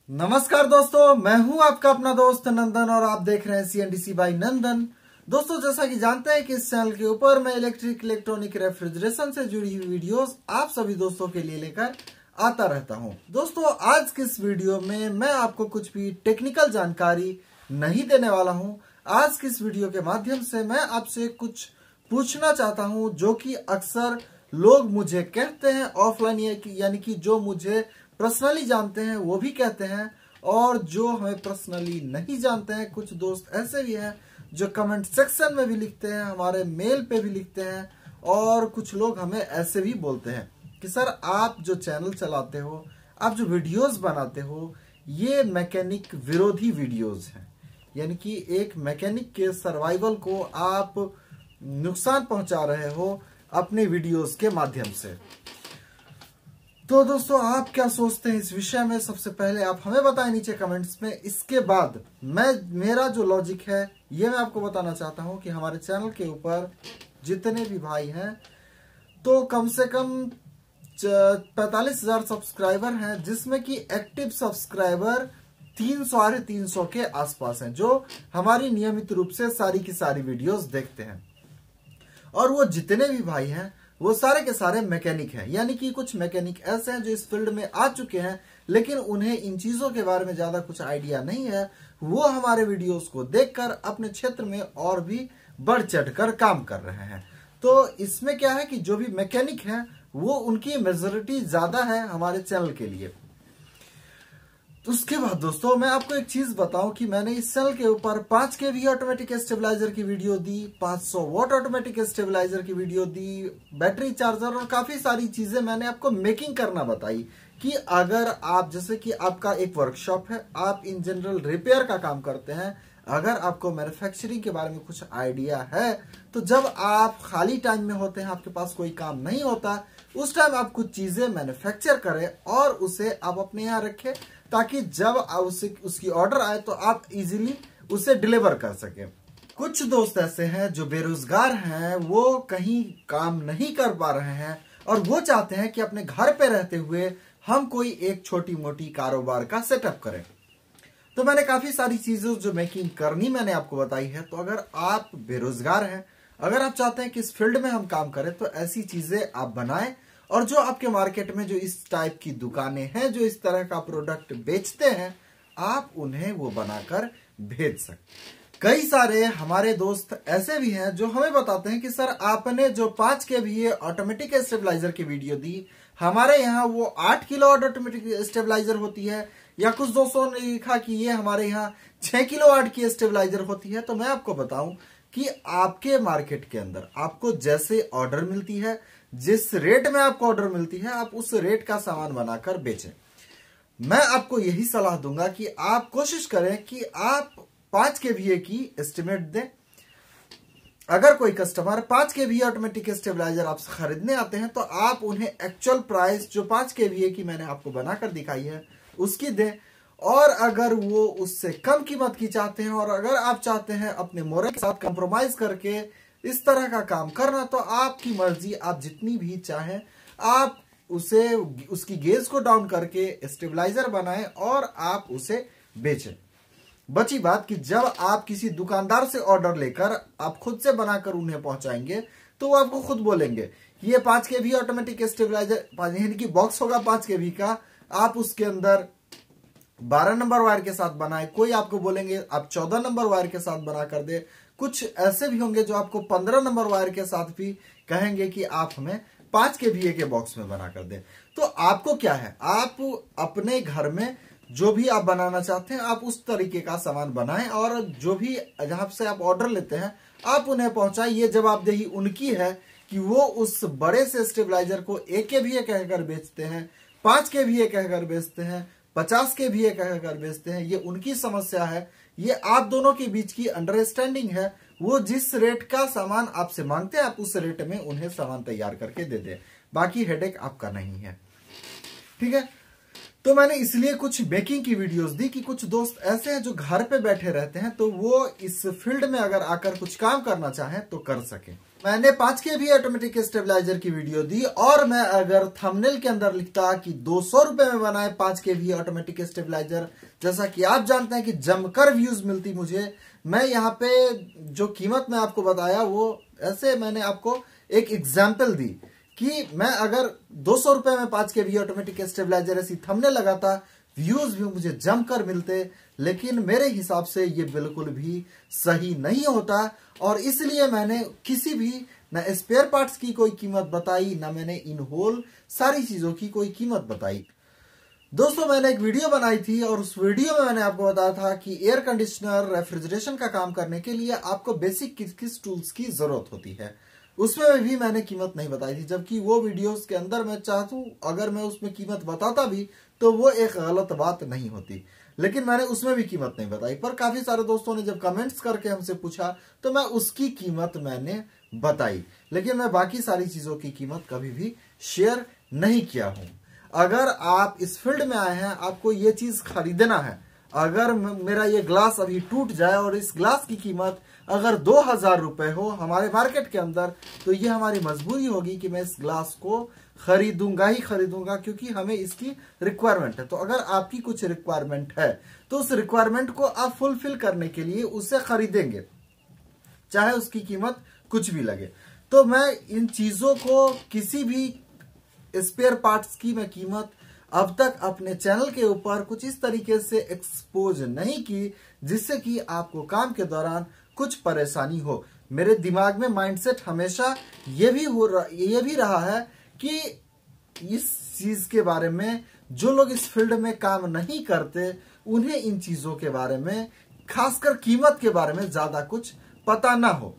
नमस्कार दोस्तों, मैं हूं आपका अपना दोस्त नंदन और आप देख रहे हैं CNDC बाय नंदन। दोस्तों, जैसा कि जानते हैं कि इस चैनल के ऊपर मैं इलेक्ट्रॉनिक रेफ्रिजरेशन से जुड़ी हुई वीडियोस आप सभी दोस्तों के लिए लेकर आता रहता हूं। दोस्तों, आज की इस वीडियो में मैं आपको कुछ भी टेक्निकल जानकारी नहीं देने वाला हूं। आज की इस वीडियो के माध्यम से मैं आपसे कुछ पूछना चाहता हूं जो कि अक्सर लोग मुझे कहते हैं ऑफलाइन, यानी कि जो मुझे पर्सनली जानते हैं वो भी कहते हैं, और जो हमें पर्सनली नहीं जानते हैं कुछ दोस्त ऐसे भी हैं जो कमेंट सेक्शन में भी लिखते हैं, हमारे मेल पे भी लिखते हैं, और कुछ लोग हमें ऐसे भी बोलते हैं कि सर आप जो चैनल चलाते हो, आप जो वीडियोस बनाते हो, ये मैकेनिक विरोधी वीडियोस हैं। यानी कि एक मैकेनिक के सर्वाइवल को आप नुकसान पहुंचा रहे हो अपने वीडियोस के माध्यम से। तो दोस्तों, आप क्या सोचते हैं इस विषय में? सबसे पहले आप हमें बताएं नीचे कमेंट्स में। इसके बाद मेरा जो लॉजिक है ये मैं आपको बताना चाहता हूं कि हमारे चैनल के ऊपर जितने भी भाई हैं तो कम से कम 45,000 सब्सक्राइबर हैं, जिसमें कि एक्टिव सब्सक्राइबर 300 के आसपास हैं, जो हमारी नियमित रूप से सारी की सारी वीडियोस देखते हैं। और वो जितने भी भाई हैं वो सारे के सारे मैकेनिक हैं। यानी कि कुछ मैकेनिक ऐसे हैं जो इस फील्ड में आ चुके हैं लेकिन उन्हें इन चीजों के बारे में ज्यादा कुछ आइडिया नहीं है। वो हमारे वीडियोस को देखकर अपने क्षेत्र में और भी बढ़ चढ़कर काम कर रहे हैं। तो इसमें क्या है कि जो भी मैकेनिक हैं वो उनकी मेजोरिटी ज्यादा है हमारे चैनल के लिए। तो उसके बाद दोस्तों, मैं आपको एक चीज बताऊं कि मैंने इस चैनल के ऊपर 5 kV ऑटोमेटिक स्टेबलाइजर की वीडियो दी, 500 वॉट ऑटोमेटिक स्टेबलाइजर की वीडियो दी, बैटरी चार्जर और काफी सारी चीजें मैंने आपको मेकिंग करना बताई कि अगर आप, जैसे कि आपका एक वर्कशॉप है, आप इन जनरल रिपेयर का काम करते हैं, अगर आपको मैन्युफैक्चरिंग के बारे में कुछ आइडिया है तो जब आप खाली टाइम में होते हैं, आपके पास कोई काम नहीं होता, उस टाइम आप कुछ चीजें मैन्युफैक्चर करें और उसे आप अपने यहाँ रखें, ताकि जब उसकी ऑर्डर आए तो आप इजीली उसे डिलीवर कर सके। कुछ दोस्त ऐसे हैं जो बेरोजगार हैं, वो कहीं काम नहीं कर पा रहे हैं और वो चाहते हैं कि अपने घर पे रहते हुए हम कोई एक छोटी मोटी कारोबार का सेटअप करें। तो मैंने काफी सारी चीजों जो मेकिंग करनी मैंने आपको बताई है। तो अगर आप बेरोजगार हैं, अगर आप चाहते हैं कि इस फील्ड में हम काम करें, तो ऐसी चीजें आप बनाएं, और जो आपके मार्केट में जो इस टाइप की दुकानें हैं जो इस तरह का प्रोडक्ट बेचते हैं, आप उन्हें वो बनाकर भेज सकते। कई सारे हमारे दोस्त ऐसे भी हैं जो हमें बताते हैं कि सर आपने जो 5 kVA ऑटोमेटिक स्टेबलाइजर की वीडियो दी, हमारे यहाँ वो 8 किलोवाट ऑटोमेटिक स्टेबलाइजर होती है, या कुछ दोस्तों ने लिखा कि ये हमारे यहाँ 6 किलोवाट की स्टेबलाइजर होती है। तो मैं आपको बताऊं कि आपके मार्केट के अंदर आपको जैसे ऑर्डर मिलती है, जिस रेट में आपको ऑर्डर मिलती है, आप उस रेट का सामान बनाकर बेचें। मैं आपको यही सलाह दूंगा कि आप कोशिश करें कि आप 5 kVA की एस्टिमेट दें। अगर कोई कस्टमर 5 kVA ऑटोमेटिक स्टेबलाइजर आपसे खरीदने आते हैं तो आप उन्हें एक्चुअल प्राइस जो 5 kVA की मैंने आपको बनाकर दिखाई है उसकी दें। और अगर वो उससे कम कीमत की चाहते हैं, और अगर आप चाहते हैं अपने मोरल के साथ कंप्रोमाइज करके इस तरह का काम करना, तो आपकी मर्जी, आप जितनी भी चाहें आप उसे, उसकी गेज को डाउन करके स्टेबलाइजर बनाएं और आप उसे बेचें। बची बात कि जब आप किसी दुकानदार से ऑर्डर लेकर आप खुद से बनाकर उन्हें पहुंचाएंगे तो वो आपको खुद बोलेंगे कि ये 5 kV ऑटोमेटिक स्टेबलाइजर, यानी कि बॉक्स होगा 5 kV का, आप उसके अंदर 12 नंबर वायर के साथ बनाए। कोई आपको बोलेंगे आप 14 नंबर वायर के साथ बना कर दे। कुछ ऐसे भी होंगे जो आपको 15 नंबर वायर के साथ भी कहेंगे कि आप हमें 5 kVA के बॉक्स में बना कर दे। तो आपको क्या है, आप अपने घर में जो भी आप बनाना चाहते हैं आप उस तरीके का सामान बनाएं, और जो भी जहां से आप ऑर्डर लेते हैं आप उन्हें पहुंचाएं। ये जवाबदेही उनकी है कि वो उस बड़े से स्टेबलाइजर को 1 kVA कहकर बेचते हैं, 5 kVA कहकर बेचते हैं, 50 kVA कहकर बेचते हैं। ये उनकी समस्या है, ये आप दोनों के बीच की अंडरस्टैंडिंग है। वो जिस रेट का सामान आपसे मांगते हैं आप उस रेट में उन्हें सामान तैयार करके दे दें, बाकी हेडेक आपका नहीं है। ठीक है, तो मैंने इसलिए कुछ बेकिंग की वीडियोस दी कि कुछ दोस्त ऐसे हैं जो घर पे बैठे रहते हैं, तो वो इस फील्ड में अगर आकर कुछ काम करना चाहें तो कर सके। मैंने 5 kV ऑटोमेटिक स्टेबलाइजर की वीडियो दी और मैं अगर थंबनेल के अंदर लिखता कि 200 रुपए में बनाए 5 kV ऑटोमेटिक स्टेबलाइजर, जैसा कि आप जानते हैं कि जमकर व्यूज मिलती मुझे, मैं यहाँ पे जो कीमत मैं आपको बताया वो ऐसे मैंने आपको एक एग्जाम्पल दी कि मैं अगर 200 रुपए में 5 kV ऑटोमेटिक स्टेबलाइजर ऐसी थंबनेल लगाता, व्यूज भी मुझे जमकर मिलते, लेकिन मेरे हिसाब से ये बिल्कुल भी सही नहीं होता और इसलिए मैंने किसी भी न स्पेयर पार्ट्स की कोई कीमत बताई, ना मैंने इन होल सारी चीजों की कोई कीमत बताई। दोस्तों मैंने एक वीडियो बनाई थी और उस वीडियो में मैंने आपको बताया था कि एयर कंडीशनर रेफ्रिजरेशन का काम करने के लिए आपको बेसिक किस किस टूल्स की जरूरत होती है, उसमें भी मैंने कीमत नहीं बताई थी, जबकि वो वीडियोस के अंदर मैं चाहता हूं अगर मैं उसमें कीमत बताता भी तो वो एक गलत बात नहीं होती, लेकिन मैंने उसमें भी कीमत नहीं बताई। पर काफी सारे दोस्तों ने जब कमेंट्स करके हमसे पूछा तो मैं उसकी कीमत मैंने बताई, लेकिन मैं बाकी सारी चीजों की कीमत कभी भी शेयर नहीं किया हूं। अगर आप इस फील्ड में आए हैं, आपको ये चीज खरीदना है, अगर मेरा ये ग्लास अभी टूट जाए और इस ग्लास की कीमत अगर 2000 रुपए हो हमारे मार्केट के अंदर, तो ये हमारी मजबूरी होगी कि मैं इस ग्लास को खरीदूंगा ही खरीदूंगा, क्योंकि हमें इसकी रिक्वायरमेंट है। तो अगर आपकी कुछ रिक्वायरमेंट है तो उस रिक्वायरमेंट को आप फुलफिल करने के लिए उसे खरीदेंगे, चाहे उसकी कीमत कुछ भी लगे। तो मैं इन चीजों को, किसी भी स्पेयर पार्ट्स की मैं कीमत अब तक अपने चैनल के ऊपर कुछ इस तरीके से एक्सपोज नहीं की जिससे कि आपको काम के दौरान कुछ परेशानी हो। मेरे दिमाग में माइंडसेट हमेशा ये भी रहा है कि इस चीज के बारे में जो लोग इस फील्ड में काम नहीं करते उन्हें इन चीजों के बारे में, खासकर कीमत के बारे में ज्यादा कुछ पता ना हो।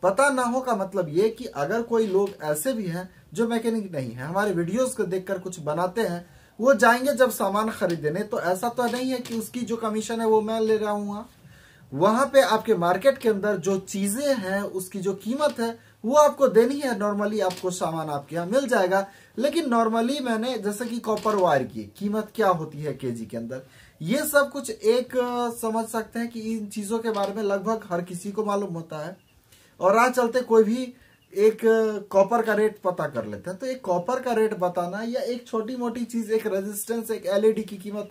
पता ना हो का मतलब ये कि अगर कोई लोग ऐसे भी हैं जो मैकेनिक नहीं है, हमारे वीडियोस को देखकर कुछ बनाते हैं, वो जाएंगे जब सामान खरीदने, तो ऐसा तो नहीं है कि उसकी जो कमीशन है वो मैं ले रहा हूँ। वहां पे आपके मार्केट के अंदर जो चीजें हैं उसकी जो कीमत है वो आपको देनी है। नॉर्मली आपको सामान आपके यहाँ मिल जाएगा, लेकिन नॉर्मली मैंने जैसे कि कॉपर वायर की कीमत क्या होती है केजी के अंदर, ये सब कुछ एक समझ सकते हैं कि इन चीजों के बारे में लगभग हर किसी को मालूम होता है और राह चलते कोई भी एक कॉपर का रेट पता कर लेते हैं। तो एक कॉपर का रेट बताना या एक छोटी मोटी चीज, एक रेजिस्टेंस, एक एलईडी की कीमत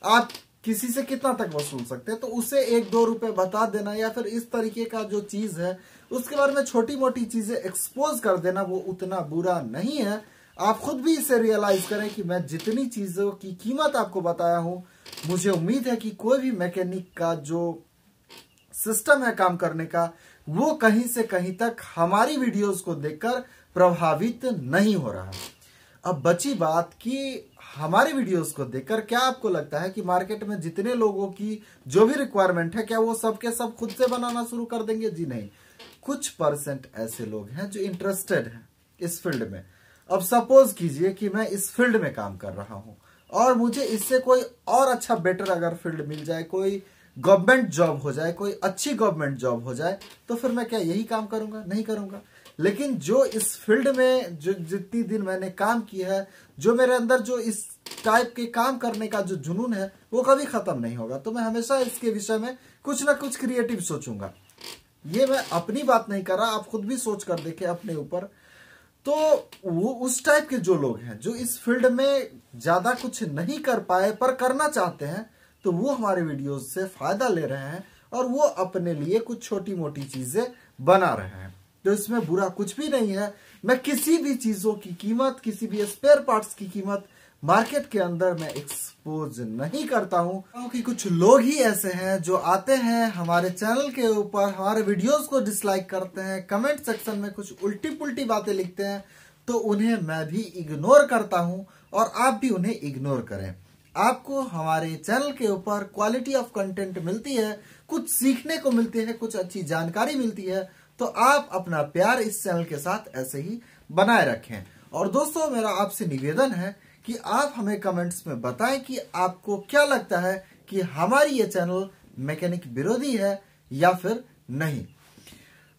आप किसी से कितना तक वसूल सकते हैं, तो उसे 1-2 रुपए बता देना या फिर इस तरीके का जो चीज है उसके बारे में छोटी मोटी चीजें एक्सपोज कर देना, वो उतना बुरा नहीं है। आप खुद भी इसे रियलाइज करें कि मैं जितनी चीजों की कीमत आपको बताया हूं, मुझे उम्मीद है कि कोई भी मैकेनिक का जो सिस्टम है काम करने का, वो कहीं से कहीं तक हमारी वीडियोस को देखकर प्रभावित नहीं हो रहा। अब बची बात कि हमारे वीडियोस को देखकर क्या आपको लगता है कि मार्केट में जितने लोगों की जो भी रिक्वायरमेंट है, क्या वो सब के सब खुद से बनाना शुरू कर देंगे? जी नहीं, कुछ परसेंट ऐसे लोग हैं जो इंटरेस्टेड हैं इस फील्ड में। अब सपोज कीजिए कि मैं इस फील्ड में काम कर रहा हूं और मुझे इससे कोई और अच्छा बेटर अगर फील्ड मिल जाए, कोई गवर्नमेंट जॉब हो जाए, कोई अच्छी गवर्नमेंट जॉब हो जाए, तो फिर मैं क्या यही काम करूंगा? नहीं करूंगा। लेकिन जो इस फील्ड में जो जितनी दिन मैंने काम किया है, जो मेरे अंदर जो इस टाइप के काम करने का जो जुनून है, वो कभी खत्म नहीं होगा। तो मैं हमेशा इसके विषय में कुछ ना कुछ क्रिएटिव सोचूंगा। ये मैं अपनी बात नहीं कर रहा, आप खुद भी सोच कर देखें अपने ऊपर। तो वो उस टाइप के जो लोग हैं जो इस फील्ड में ज्यादा कुछ नहीं कर पाए पर करना चाहते हैं, तो वो हमारे वीडियोस से फायदा ले रहे हैं और वो अपने लिए कुछ छोटी मोटी चीजें बना रहे हैं। तो इसमें बुरा कुछ भी नहीं है। मैं किसी भी चीजों की कीमत, किसी भी स्पेयर पार्ट्स की कीमत मार्केट के अंदर मैं एक्सपोज नहीं करता हूं, क्योंकि कुछ लोग ही ऐसे हैं जो आते हैं हमारे चैनल के ऊपर, हमारे वीडियोस को डिसलाइक करते हैं, कमेंट सेक्शन में कुछ उल्टी पुल्टी बातें लिखते हैं, तो उन्हें मैं भी इग्नोर करता हूं और आप भी उन्हें इग्नोर करें। आपको हमारे चैनल के ऊपर क्वालिटी ऑफ कंटेंट मिलती है, कुछ सीखने को मिलती है, कुछ अच्छी जानकारी मिलती है, तो आप अपना प्यार इस चैनल के साथ ऐसे ही बनाए रखें। और दोस्तों, मेरा आपसे निवेदन है कि आप हमें कमेंट्स में बताएं कि आपको क्या लगता है कि हमारी ये चैनल मैकेनिक विरोधी है या फिर नहीं।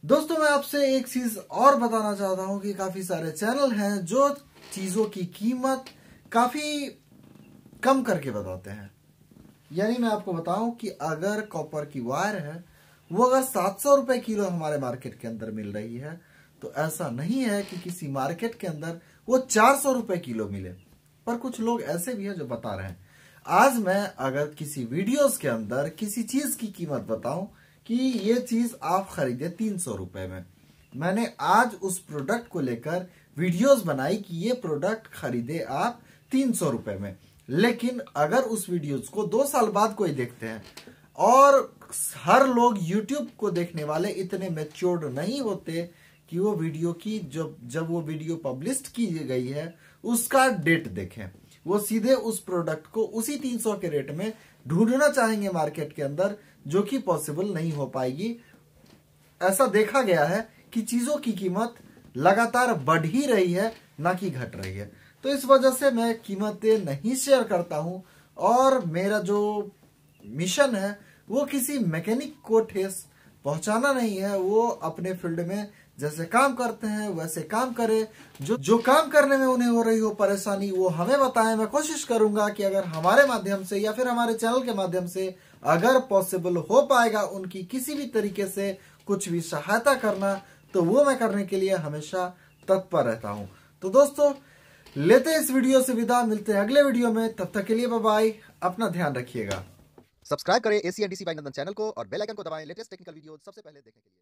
दोस्तों, मैं आपसे एक चीज और बताना चाहता हूं कि काफी सारे चैनल हैं जो चीजों की कीमत काफी कम करके बताते हैं। यानी मैं आपको बताऊं कि अगर कॉपर की वायर है वो अगर 700 रुपए किलो हमारे मार्केट के अंदर मिल रही है, तो ऐसा नहीं है कि किसी मार्केट के अंदर वो 400 रुपए किलो मिले। पर कुछ लोग ऐसे भी हैं जो बता रहे हैं। आज मैं अगर किसी वीडियोस के अंदर किसी चीज की कीमत बताऊं कि ये चीज आप खरीदे 300 रुपए में, मैंने आज उस प्रोडक्ट को लेकर वीडियोस बनाई कि ये प्रोडक्ट खरीदे आप 300 रुपए में, लेकिन अगर उस वीडियोस को 2 साल बाद कोई देखते हैं, और हर लोग YouTube को देखने वाले इतने मैच्योर्ड नहीं होते कि वो वीडियो की जब वो वीडियो पब्लिश की गई है उसका डेट देखें, वो सीधे उस प्रोडक्ट को उसी 300 के रेट में ढूंढना चाहेंगे मार्केट के अंदर, जो कि पॉसिबल नहीं हो पाएगी। ऐसा देखा गया है कि चीजों की कीमत लगातार बढ़ ही रही है, ना कि घट रही है। तो इस वजह से मैं कीमतें नहीं शेयर करता हूं, और मेरा जो मिशन है वो किसी मैकेनिक को ठेस पहुंचाना नहीं है। वो अपने फील्ड में जैसे काम करते हैं वैसे काम करे, जो काम करने में उन्हें हो रही हो परेशानी वो हमें बताएं। मैं कोशिश करूंगा कि अगर हमारे माध्यम से या फिर हमारे चैनल के माध्यम से अगर पॉसिबल हो पाएगा उनकी किसी भी तरीके से कुछ भी सहायता करना, तो वो मैं करने के लिए हमेशा तत्पर रहता हूं। तो दोस्तों, लेते हैं इस वीडियो से विदा, मिलते हैं अगले वीडियो में। तब तक के लिए बाय बाय, अपना ध्यान रखिएगा। सब्सक्राइब करें एसीएनडीसी बाय नंदन चैनल को और बेल आइकन को दबाएं लेटेस्ट टेक्निकल वीडियो सबसे पहले देखने के लिए।